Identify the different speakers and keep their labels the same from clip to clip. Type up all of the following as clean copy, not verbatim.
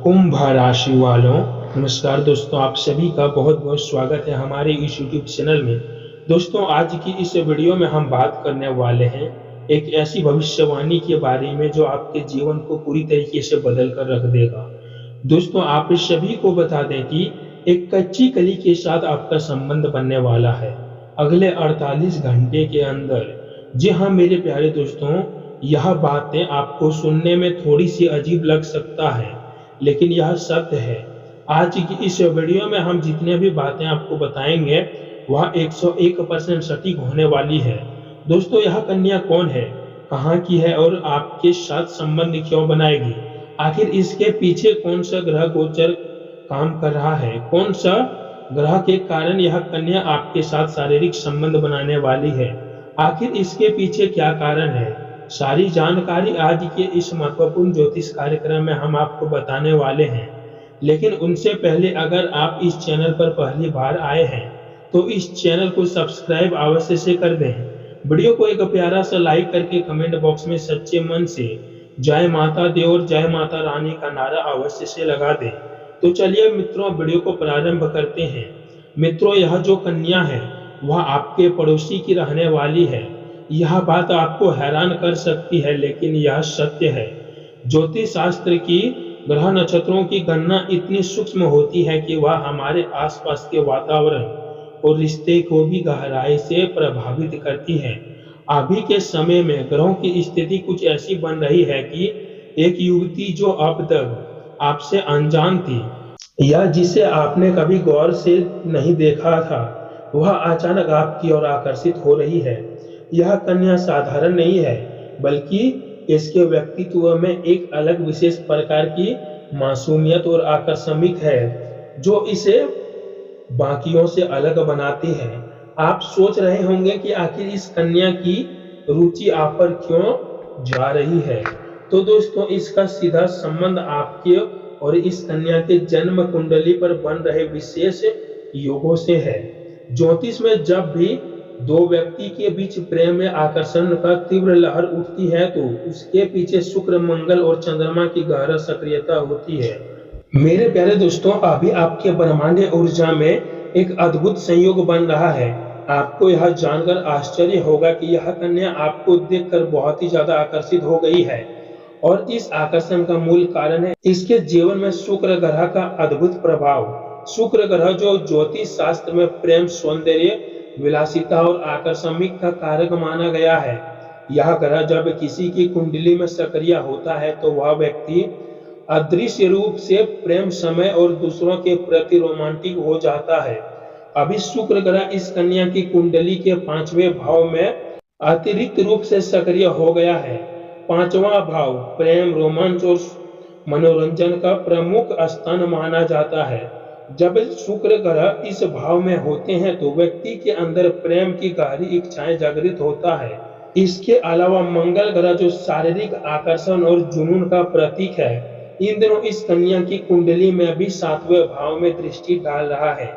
Speaker 1: कुंभ राशि वालों, नमस्कार दोस्तों। आप सभी का बहुत बहुत स्वागत है हमारे इस यूट्यूब चैनल में। दोस्तों, आज की इस वीडियो में हम बात करने वाले हैं एक ऐसी भविष्यवाणी के बारे में जो आपके जीवन को पूरी तरीके से बदल कर रख देगा। दोस्तों, आप इस सभी को बता दें कि एक कच्ची कली के साथ आपका संबंध बनने वाला है अगले 48 घंटे के अंदर। जी हाँ मेरे प्यारे दोस्तों, यह बातें आपको सुनने में थोड़ी सी अजीब लग सकता है, लेकिन यह सत्य है। आज की इस वीडियो में हम जितने भी बातें आपको बताएंगे वह 101% सटीक होने वाली है। दोस्तों, यह कन्या कौन है, कहाँ की है और आपके साथ संबंध क्यों बनाएगी? आखिर इसके पीछे कौन सा ग्रह गोचर काम कर रहा है? कौन सा ग्रह के कारण यह कन्या आपके साथ शारीरिक संबंध बनाने वाली है? आखिर इसके पीछे क्या कारण है? सारी जानकारी आज के इस महत्वपूर्ण ज्योतिष कार्यक्रम में हम आपको बताने वाले हैं। लेकिन उनसे पहले अगर आप इस चैनल पर पहली बार आए हैं तो इस चैनल को सब्सक्राइब अवश्य से कर दें। वीडियो को एक प्यारा सा लाइक करके कमेंट बॉक्स में सच्चे मन से जय माता दी और जय माता रानी का नारा अवश्य से लगा दें। तो चलिए मित्रों, वीडियो को प्रारंभ करते हैं। मित्रों, यह जो कन्या है वह आपके पड़ोसी की रहने वाली है। यह बात आपको हैरान कर सकती है, लेकिन यह सत्य है। ज्योतिष शास्त्र की ग्रह नक्षत्रों की गणना इतनी सूक्ष्म होती है कि वह हमारे आसपास के वातावरण और रिश्ते को भी गहराई से प्रभावित करती है। अभी के समय में ग्रहों की स्थिति कुछ ऐसी बन रही है कि एक युवती जो अब तक आपसे अनजान थी या जिसे आपने कभी गौर से नहीं देखा था, वह अचानक आपकी ओर आकर्षित हो रही है। यह कन्या साधारण नहीं है, बल्कि इसके व्यक्तित्व में एक अलग विशेष प्रकार की मासूमियत और आकर्षण है जो इसे बाकियों से अलग बनाती है। आप सोच रहे होंगे कि आखिर इस कन्या की रुचि आप पर क्यों जा रही है। तो दोस्तों, इसका सीधा संबंध आपके और इस कन्या के जन्म कुंडली पर बन रहे विशेष योगों से है। ज्योतिष में जब भी दो व्यक्ति के बीच प्रेम में आकर्षण का तीव्र लहर उठती है तो उसके पीछे शुक्र, मंगल और चंद्रमा की गहरा सक्रियता होती है। मेरे प्यारे दोस्तों, अभी आपके ब्रह्मांडीय ऊर्जा में एक अद्भुत संयोग बन रहा है। आपको यह जानकर आश्चर्य होगा कि यह कन्या आपको देखकर बहुत ही ज्यादा आकर्षित हो गई है और इस आकर्षण का मूल कारण है इसके जीवन में शुक्र ग्रह का अद्भुत प्रभाव। शुक्र ग्रह जो ज्योतिष शास्त्र में प्रेम, सौंदर्य, विलासिता और आकर्षण का कारक माना गया है। यह ग्रह जब किसी की कुंडली में सक्रिय होता है तो वह व्यक्ति अदृश्य रूप से प्रेम, समय और दूसरों के प्रति रोमांटिक हो जाता है। अभी शुक्र ग्रह इस कन्या की कुंडली के 5वें भाव में अतिरिक्त रूप से सक्रिय हो गया है। 5वां भाव प्रेम, रोमांच और मनोरंजन का प्रमुख स्थान माना जाता है। जब शुक्र ग्रह इस भाव में होते हैं तो व्यक्ति के अंदर प्रेम की गहरी इच्छाएं जागृत होता है। इसके अलावा मंगल ग्रह जो शारीरिक आकर्षण और जुनून का प्रतीक है, इन दिनों इस कन्या की कुंडली में भी 7वें भाव में दृष्टि डाल रहा है,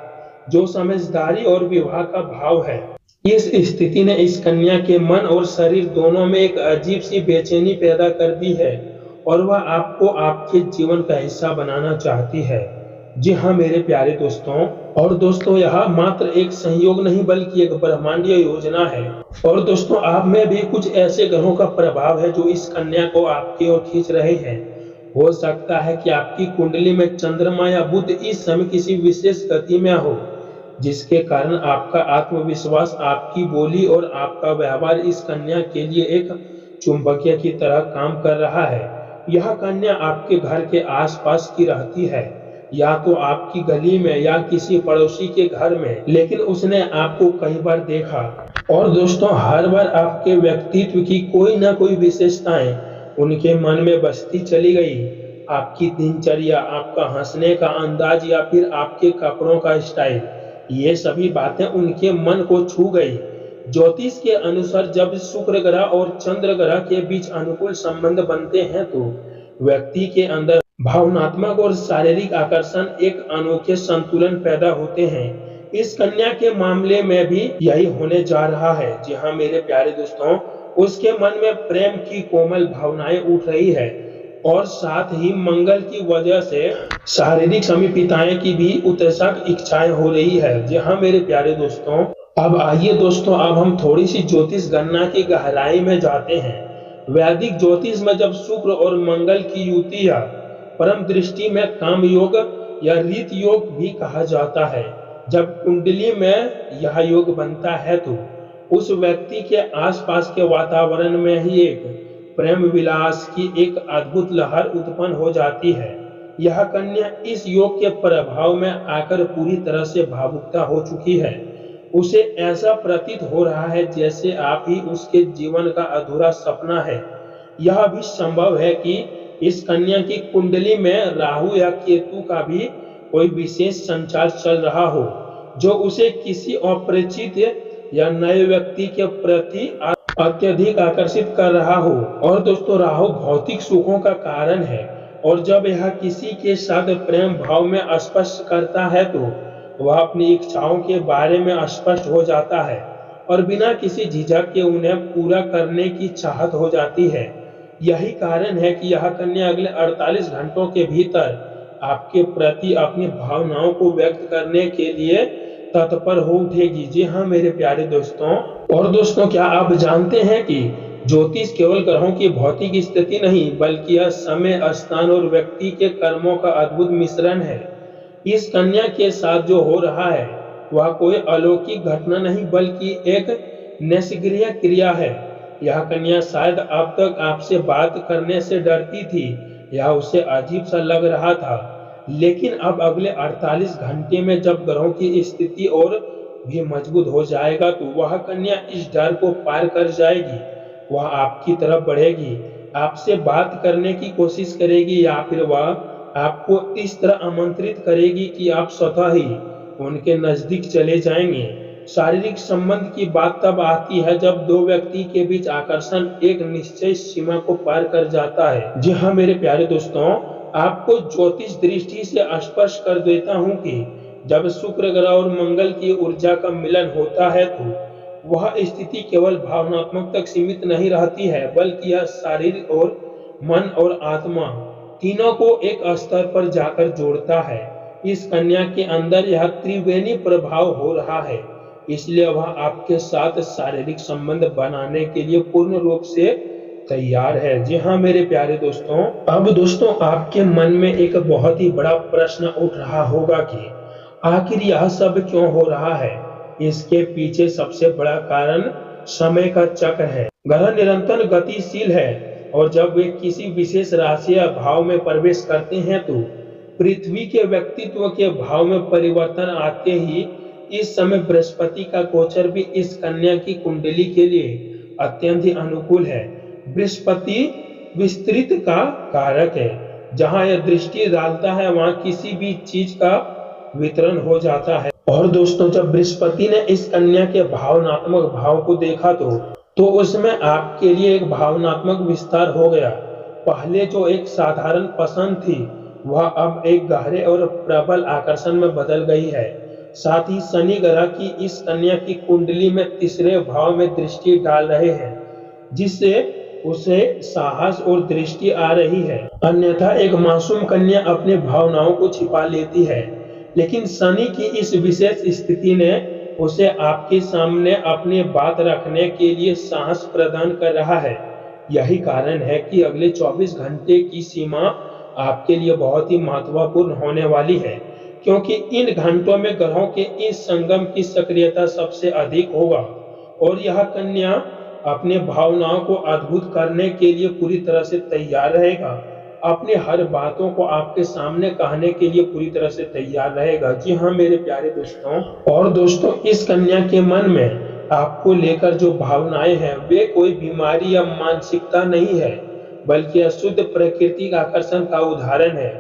Speaker 1: जो समझदारी और विवाह का भाव है। इस स्थिति ने इस कन्या के मन और शरीर दोनों में एक अजीब सी बेचैनी पैदा कर दी है और वह आपको आपके जीवन का हिस्सा बनाना चाहती है। जी हाँ मेरे प्यारे दोस्तों, और दोस्तों यह मात्र एक संयोग नहीं बल्कि एक ब्रह्मांडीय योजना है। और दोस्तों, आप में भी कुछ ऐसे ग्रहों का प्रभाव है जो इस कन्या को आपकी ओर खींच रहे हैं। हो सकता है कि आपकी कुंडली में चंद्रमा या बुध इस समय किसी विशेष गति में हो, जिसके कारण आपका आत्मविश्वास, आपकी बोली और आपका व्यवहार इस कन्या के लिए एक चुंबकीय की तरह काम कर रहा है। यह कन्या आपके घर के आसपास की रहती है, या तो आपकी गली में या किसी पड़ोसी के घर में, लेकिन उसने आपको कई बार देखा। और दोस्तों, हर बार आपके व्यक्तित्व की कोई ना कोई विशेषताएं उनके मन में बसती चली गई। आपकी दिनचर्या, आपका हंसने का अंदाज या फिर आपके कपड़ों का स्टाइल, ये सभी बातें उनके मन को छू गई। ज्योतिष के अनुसार जब शुक्र ग्रह और चंद्र ग्रह के बीच अनुकूल संबंध बनते हैं तो व्यक्ति के अंदर भावनात्मक और शारीरिक आकर्षण एक अनोखे संतुलन पैदा होते हैं। इस कन्या के मामले में भी यही होने जा रहा है। जी हाँ मेरे प्यारे दोस्तों, उसके मन में प्रेम की कोमल भावनाएं उठ रही है और साथ ही मंगल की वजह से शारीरिक समीपताएं की भी उत्सुक इच्छाएं हो रही है। जी हाँ मेरे प्यारे दोस्तों, अब आइए दोस्तों, अब हम थोड़ी सी ज्योतिष गणना की गहराई में जाते हैं। वैदिक ज्योतिष में जब शुक्र और मंगल की युति या परम दृष्टि में काम योग या रीत योग भी कहा जाता है, जब कुंडली में यह योग बनता है तो उस व्यक्ति के आसपास के वातावरण में ही एक प्रेम विलास की एक अद्भुत लहर उत्पन्न हो जाती है। यह कन्या इस योग के प्रभाव में आकर पूरी तरह से भावुकता हो चुकी है। उसे ऐसा प्रतीत हो रहा है जैसे आप ही उसके जीवन का अधूरा सपना है। यह भी संभव है कि इस कन्या की कुंडली में राहु या केतु का भी कोई विशेष संचार चल रहा हो, जो उसे किसी अपरिचित या नए व्यक्ति के प्रति अत्यधिक आकर्षित कर रहा हो। और दोस्तों, राहु भौतिक सुखों का कारण है, और जब यह किसी के साथ प्रेम भाव में स्पष्ट करता है तो वह अपनी इच्छाओं के बारे में स्पष्ट हो जाता है और बिना किसी झिझक के उन्हें पूरा करने की चाहत हो जाती है। यही कारण है कि यह कन्या अगले 48 घंटों के भीतर आपके प्रति अपनी भावनाओं को व्यक्त करने के लिए तत्पर हो उठेगी। जी हाँ मेरे प्यारे दोस्तों, और दोस्तों, क्या आप जानते हैं कि ज्योतिष केवल ग्रहों की भौतिक स्थिति नहीं, बल्कि यह समय, स्थान और व्यक्ति के कर्मों का अद्भुत मिश्रण है। इस कन्या के साथ जो हो रहा है वह कोई अलौकिक घटना नहीं, बल्कि एक निष्क्रिय क्रिया है। यह कन्या शायद अब तक आपसे बात करने से डरती थी या उसे अजीब सा लग रहा था, लेकिन अब अगले 48 घंटे में जब ग्रहों की स्थिति और भी मजबूत हो जाएगा तो वह कन्या इस डर को पार कर जाएगी। वह आपकी तरफ बढ़ेगी, आपसे बात करने की कोशिश करेगी, या फिर वह आपको इस तरह आमंत्रित करेगी कि आप स्वतः ही उनके नजदीक चले जाएंगे। शारीरिक संबंध की बात तब आती है जब दो व्यक्ति के बीच आकर्षण एक निश्चित सीमा को पार कर जाता है। जी हाँ मेरे प्यारे दोस्तों, आपको ज्योतिष दृष्टि से स्पष्ट कर देता हूँ कि जब शुक्र ग्रह और मंगल की ऊर्जा का मिलन होता है तो वह स्थिति केवल भावनात्मक तक सीमित नहीं रहती है, बल्कि यह शारीरिक और मन और आत्मा तीनों को एक स्तर पर जाकर जोड़ता है। इस कन्या के अंदर यह त्रिवेणी प्रभाव हो रहा है, इसलिए वह आपके साथ शारीरिक संबंध बनाने के लिए पूर्ण रूप से तैयार है। जी हाँ मेरे प्यारे दोस्तों, अब दोस्तों आपके मन में एक बहुत ही बड़ा प्रश्न उठ रहा होगा कि आखिर यह सब क्यों हो रहा है। इसके पीछे सबसे बड़ा कारण समय का चक्र है। ग्रह निरंतर गतिशील है और जब वे किसी विशेष राशि या भाव में प्रवेश करते हैं तो पृथ्वी के व्यक्तित्व के भाव में परिवर्तन आते ही इस समय बृहस्पति का गोचर भी इस कन्या की कुंडली के लिए अत्यंत ही अनुकूल है। बृहस्पति विस्तृत का कारक है, जहां यह दृष्टि डालता है वहां किसी भी चीज का वितरण हो जाता है। और दोस्तों, जब बृहस्पति ने इस कन्या के भावनात्मक भाव को देखा तो उसमें आपके लिए एक भावनात्मक विस्तार हो गया। पहले जो एक साधारण पसंद थी वह अब एक गहरे और प्रबल आकर्षण में बदल गई है। साथ ही शनि ग्रह की इस कन्या की कुंडली में तीसरे भाव में दृष्टि डाल रहे हैं, जिससे उसे साहस और दृष्टि आ रही है। अन्यथा एक मासूम कन्या अपने भावनाओं को छिपा लेती है, लेकिन शनि की इस विशेष स्थिति ने उसे आपके सामने अपनी बात रखने के लिए साहस प्रदान कर रहा है। यही कारण है कि अगले 24 घंटे की सीमा आपके लिए बहुत ही महत्वपूर्ण होने वाली है, क्योंकि इन घंटों में ग्रहों के इस संगम की सक्रियता सबसे अधिक होगा और यह कन्या अपने भावनाओं को अद्भुत करने के लिए पूरी तरह से तैयार रहेगा। अपने हर बातों को आपके सामने कहने के लिए पूरी तरह से तैयार रहेगा। जी हाँ मेरे प्यारे दोस्तों, और दोस्तों इस कन्या के मन में आपको लेकर जो भावनाएं हैं वे कोई बीमारी या मानसिकता नहीं है, बल्कि अशुद्ध प्राकृतिक आकर्षण का उदाहरण है।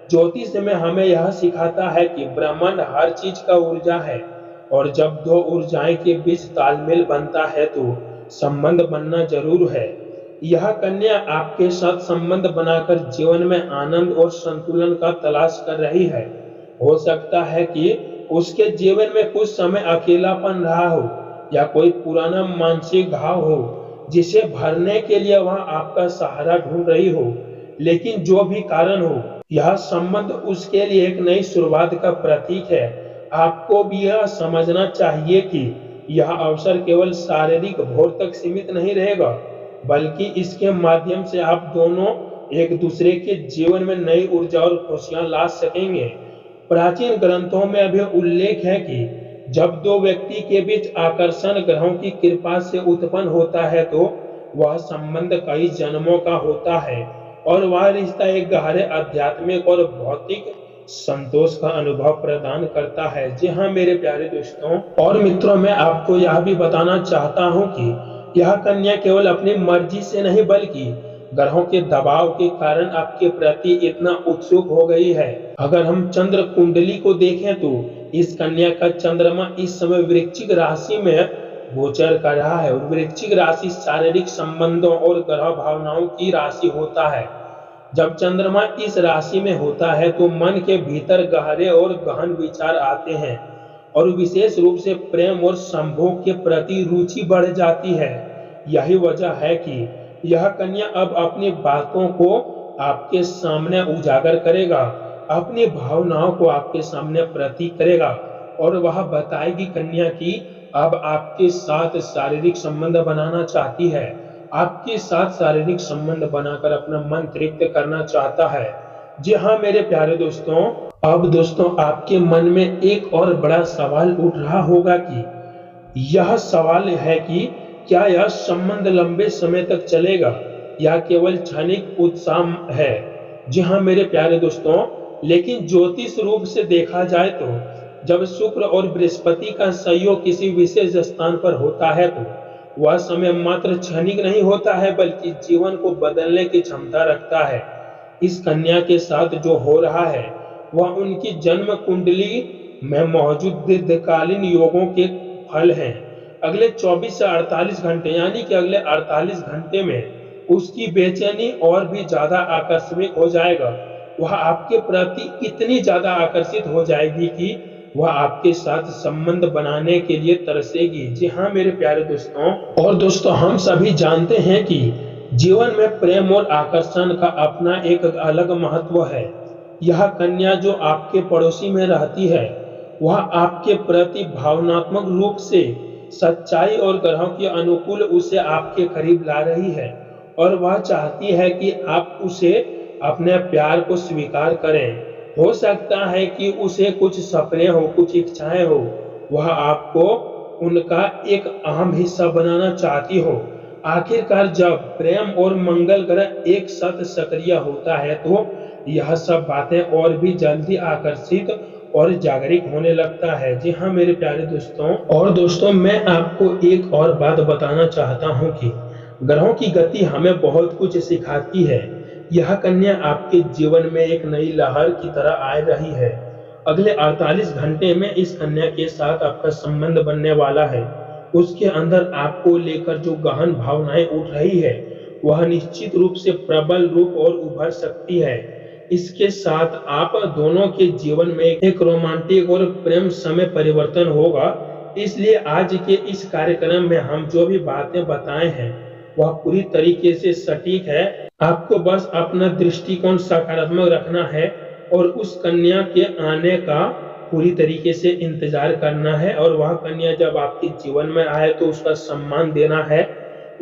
Speaker 1: ज्योतिष में हमें यह सिखाता है कि ब्रह्मांड हर चीज का ऊर्जा है और जब दो ऊर्जाएं के बीच तालमेल बनता है तो संबंध बनना जरूर है। यह कन्या आपके साथ संबंध बनाकर जीवन में आनंद और संतुलन का तलाश कर रही है। हो सकता है कि उसके जीवन में कुछ समय अकेलापन रहा हो या कोई पुराना मानसिक घाव हो जिसे भरने के लिए वह आपका सहारा ढूंढ रही हो। लेकिन जो भी कारण हो, यह संबंध उसके लिए एक नई शुरुआत का प्रतीक है। आपको भी यह समझना चाहिए कि यह अवसर केवल शारीरिक भोर तक सीमित नहीं रहेगा, बल्कि इसके माध्यम से आप दोनों एक दूसरे के जीवन में नई ऊर्जा और खुशियां ला सकेंगे। प्राचीन ग्रंथों में अभी उल्लेख है कि जब दो व्यक्ति के बीच आकर्षण ग्रहों की कृपा से उत्पन्न होता है तो वह संबंध कई जन्मों का होता है और वह रिश्ता एक गहरे आध्यात्मिक और भौतिक संतोष का अनुभव प्रदान करता है। जी हाँ मेरे प्यारे दोस्तों और मित्रों, मैं आपको यह भी बताना चाहता हूँ कि यह कन्या केवल अपनी मर्जी से नहीं बल्कि ग्रहों के दबाव के कारण आपके प्रति इतना उत्सुक हो गई है। अगर हम चंद्र कुंडली को देखें तो इस कन्या का चंद्रमा इस समय वृश्चिक राशि में गोचर कर रहा है और वृश्चिक राशि शारीरिक संबंधों और ग्रह भावनाओं की राशि होता है। जब चंद्रमा इस राशि में होता है तो मन के भीतर गहरे और गहन विचार आते हैं और विशेष रूप से प्रेम और संभोग के प्रति रुचि बढ़ जाती है। यही वजह है कि यह कन्या अब अपनी बातों को आपके सामने उजागर करेगा, अपनी भावनाओं को आपके सामने प्रतीक करेगा और वह बताएगी कन्या की अब आपके साथ शारीरिक संबंध बनाना चाहती है, आपके साथ शारीरिक संबंध बनाकर अपना मन तृप्त करना चाहता है। जी हाँ मेरे प्यारे दोस्तों, अब दोस्तों आपके मन में एक और बड़ा सवाल उठ रहा होगा कि यह सवाल है कि क्या यह संबंध लंबे समय तक चलेगा या केवल क्षणिक उत्साह है। जी हाँ मेरे प्यारे दोस्तों, लेकिन ज्योतिष रूप से देखा जाए तो जब शुक्र और बृहस्पति का संयोग किसी विशेष स्थान पर होता है तो वह समय मात्र क्षणिक नहीं होता है बल्कि जीवन को बदलने की क्षमता रखता है। इस कन्या के साथ जो हो रहा है वह उनकी जन्म कुंडली में मौजूद दीर्घकालीन योगों के फल हैं। अगले 24 से 48 घंटे यानी कि अगले 48 घंटे में उसकी बेचैनी और भी ज्यादा आकस्मिक हो जाएगा। वह आपके प्रति इतनी ज्यादा आकर्षित हो जाएगी कि वह आपके साथ संबंध बनाने के लिए तरसेगी। जी हाँ मेरे प्यारे दोस्तों और दोस्तों, हम सभी जानते हैं कि जीवन में प्रेम और आकर्षण का अपना एक अलग महत्व है। यह कन्या जो आपके पड़ोसी में रहती है वह आपके प्रति भावनात्मक रूप से सच्चाई और ग्रहों के अनुकूल उसे आपके करीब ला रही है और वह चाहती है कि आप उसे अपने प्यार को स्वीकार करें। हो सकता है कि उसे कुछ सपने हो, कुछ इच्छाएं हो, वह आपको उनका एक अहम हिस्सा बनाना चाहती हो। आखिरकार जब प्रेम और मंगल ग्रह एक साथ सक्रिय होता है तो यह सब बातें और भी जल्दी आकर्षित और जागरूक होने लगता है। जी हाँ मेरे प्यारे दोस्तों और दोस्तों, मैं आपको एक और बात बताना चाहता हूँ कि ग्रहों की गति हमें बहुत कुछ सिखाती है। यह कन्या आपके जीवन में एक नई लहर की तरह आ रही है। अगले 48 घंटे में इस कन्या के साथ आपका संबंध बनने वाला है। उसके अंदर आपको लेकर जो गहन भावनाएं उठ रही है वह निश्चित रूप से प्रबल रूप और उभर सकती है। इसके साथ आप दोनों के जीवन में एक रोमांटिक और प्रेम समय परिवर्तन होगा। इसलिए आज के इस कार्यक्रम में हम जो भी बातें बताए हैं वह पूरी तरीके से सटीक है। आपको बस अपना दृष्टिकोण सकारात्मक रखना है और उस कन्या के आने का पूरी तरीके से इंतजार करना है और वह कन्या जब आपके जीवन में आए तो उसका सम्मान देना है।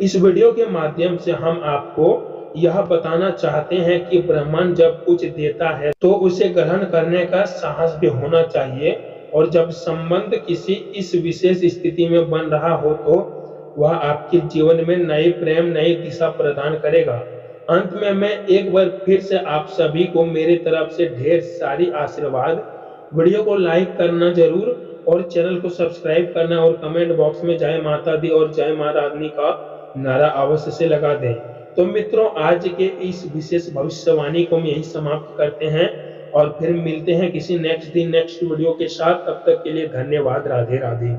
Speaker 1: इस वीडियो के माध्यम से हम आपको यह बताना चाहते हैं कि ब्रह्मांड जब कुछ देता है तो उसे ग्रहण करने का साहस भी होना चाहिए और जब संबंध किसी इस विशेष स्थिति में बन रहा हो तो वह आपके जीवन में नए प्रेम, नई दिशा प्रदान करेगा। अंत में मैं एक बार फिर से आप सभी को मेरी तरफ से ढेर सारी आशीर्वाद। वीडियो को लाइक करना जरूर और चैनल को सब्सक्राइब करना और कमेंट बॉक्स में जय माता दी और जय मां रानी का नारा अवश्य से लगा दें। तो मित्रों, आज के इस विशेष भविष्यवाणी को हम यही समाप्त करते हैं और फिर मिलते हैं किसी नेक्स्ट दिन नेक्स्ट वीडियो के साथ। तब तक के लिए धन्यवाद। राधे राधे।